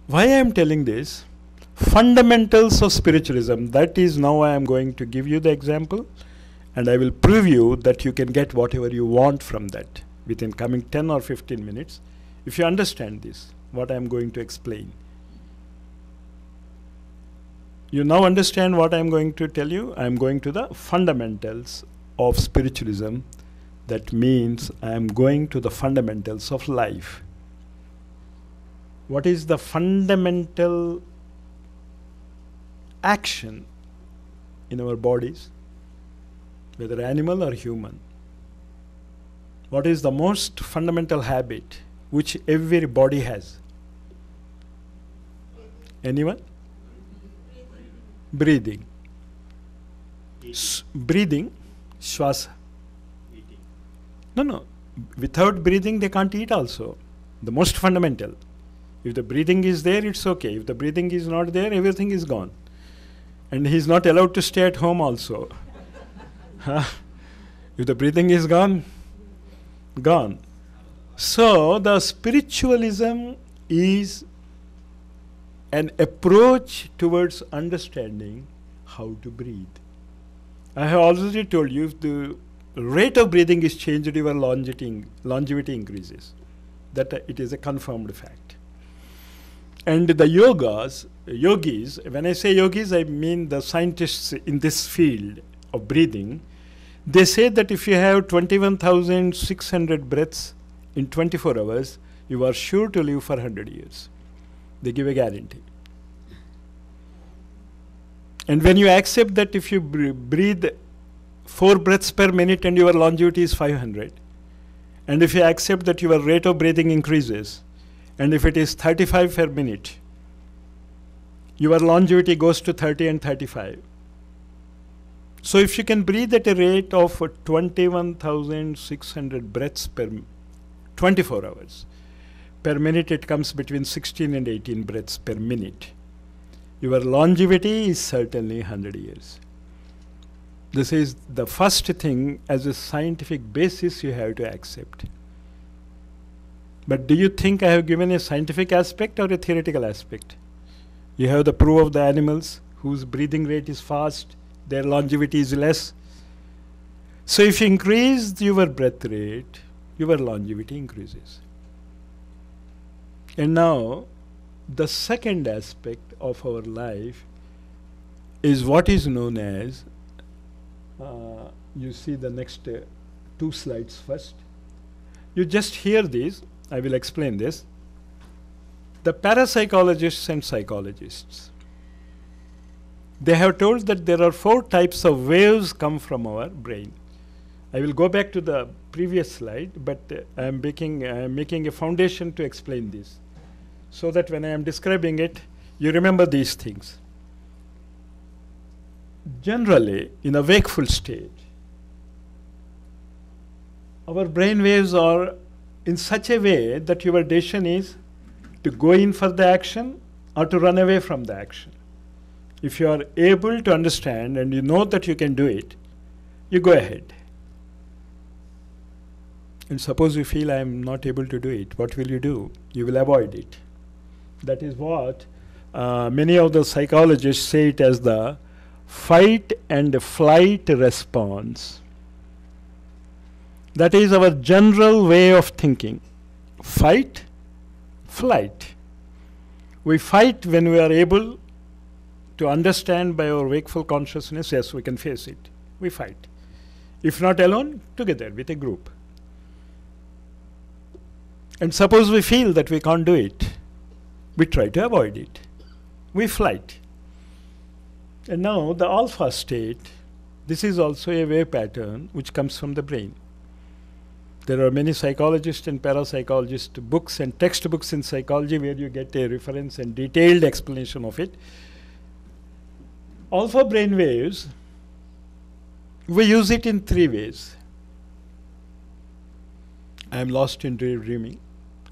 Why I am telling this? Fundamentals of spiritualism. That is, now I am going to give you the example, and I will prove you that you can get whatever you want from that within coming 10 or 15 minutes. If you understand this, what I am going to explain. You now understand what I am going to tell you? I am going to the fundamentals of spiritualism. That means I am going to the fundamentals of life. What is the fundamental action in our bodies, whether animal or human? What is the most fundamental habit which every body has? Anyone? Breathing. Breathing, shwasa. No. Without breathing, they can't eat also. The most fundamental. If the breathing is there, it's okay. If the breathing is not there, everything is gone. And he's not allowed to stay at home also. If the breathing is gone, gone. So the spiritualism is an approach towards understanding how to breathe. I have already told you, if the rate of breathing is changed, your longevity increases. That it is a confirmed fact. And the yogis, when I say yogis, I mean the scientists in this field of breathing. They say that if you have 21,600 breaths in 24 hours, you are sure to live for 100 years. They give a guarantee. And when you accept that if you breathe 4 breaths per minute and your longevity is 500, and if you accept that your rate of breathing increases, and if it is 35 per minute, your longevity goes to 30 and 35. So if you can breathe at a rate of 21,600 breaths per 24 hours, per minute it comes between 16 and 18 breaths per minute. Your longevity is certainly 100 years. This is the first thing as a scientific basis you have to accept. But do you think I have given a scientific aspect or a theoretical aspect? You have the proof of the animals whose breathing rate is fast, their longevity is less. So if you increase your breath rate, your longevity increases. And now, the second aspect of our life is what is known as, you see the next 2 slides first. You just hear these, I will explain this. The parapsychologists and psychologists, they have told that there are 4 types of waves come from our brain. I will go back to the previous slide, but I am making a foundation to explain this, so that when I am describing it, you remember these things. Generally, in a wakeful state, our brain waves are in such a way that your decision is to go in for the action or to run away from the action. If you are able to understand and you know that you can do it, you go ahead. And suppose you feel I am not able to do it, what will you do? You will avoid it. That is what many of the psychologists say it as the fight and flight response. That is our general way of thinking. Fight, flight. We fight when we are able to understand by our wakeful consciousness, yes, we can face it. We fight. If not alone, together with a group. And suppose we feel that we can't do it, we try to avoid it. We flight. And now the alpha state, this is also a wave pattern which comes from the brain. There are many psychologists and parapsychologists books and textbooks in psychology where you get a reference and detailed explanation of it. Alpha brain waves, we use it in 3 ways. I am lost in daydreaming.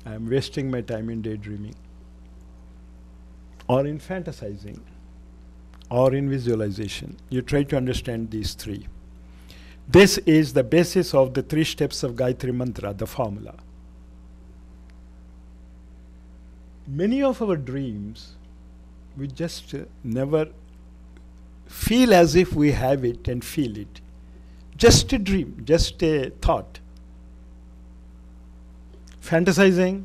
I am wasting my time in daydreaming. Or in fantasizing. Or in visualization. You try to understand these 3. This is the basis of the 3 steps of Gayatri Mantra, the formula. Many of our dreams, we just never feel as if we have it and feel it. Just a dream, just a thought. Fantasizing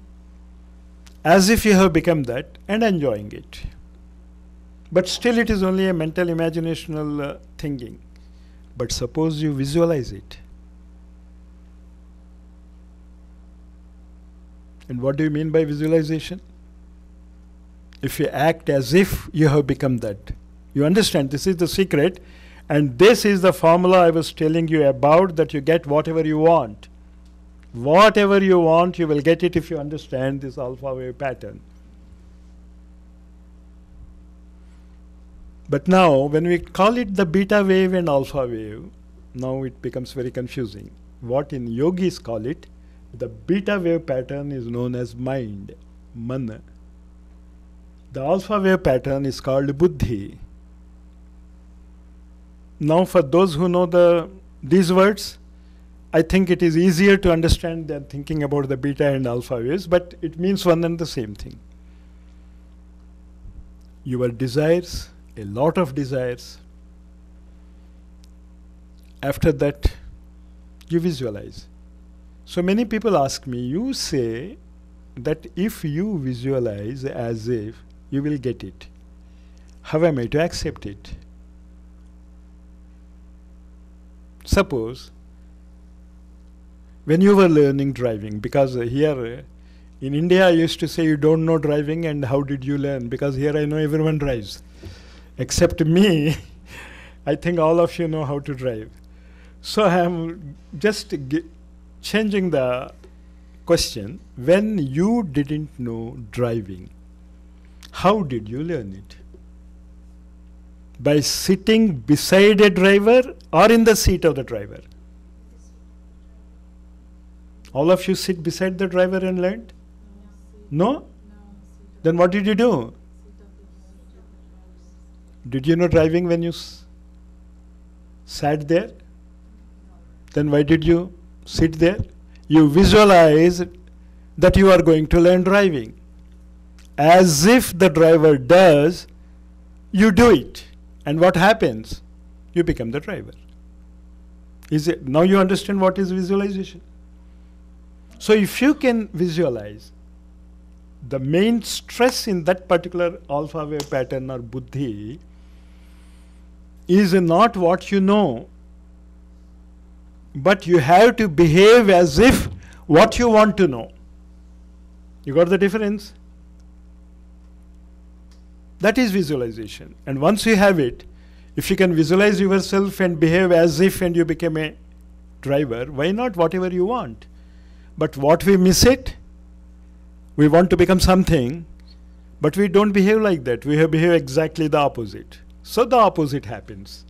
as if you have become that and enjoying it. But still it is only a mental imaginational thinking. But suppose you visualize it. And what do you mean by visualization? If you act as if you have become that. You understand, this is the secret, and this is the formula I was telling you about, that you get whatever you want. Whatever you want, you will get it if you understand this alpha wave pattern. But now, when we call it the beta wave and alpha wave, now it becomes very confusing. What in yogis call it, the beta wave pattern is known as mind, mana. The alpha wave pattern is called buddhi. Now for those who know these words, I think it is easier to understand than thinking about the beta and alpha waves, but it means one and the same thing. Your desires, a lot of desires. After that, you visualize. So many people ask me, you say that if you visualize as if, you will get it. How am I to accept it? Suppose, when you were learning driving, because here in India I used to say you don't know driving and how did you learn? Because here I know everyone drives. Except me, I think all of you know how to drive. So I am just changing the question. When you didn't know driving, how did you learn it? By sitting beside a driver or in the seat of the driver? All of you sit beside the driver and learned? No? Then what did you do? Did you know driving when you sat there? Then why did you sit there? You visualize that you are going to learn driving. As if the driver does, you do it. And what happens? You become the driver. Is it? Now you understand what is visualization. So if you can visualize, the main stress in that particular alpha wave pattern or buddhi is not what you know, but you have to behave as if what you want to know. You got the difference? That is visualization. And once you have it, if you can visualize yourself and behave as if and you become a driver, why not whatever you want? But what we miss it, we want to become something, but we don't behave like that. We behave exactly the opposite. So the opposite happens.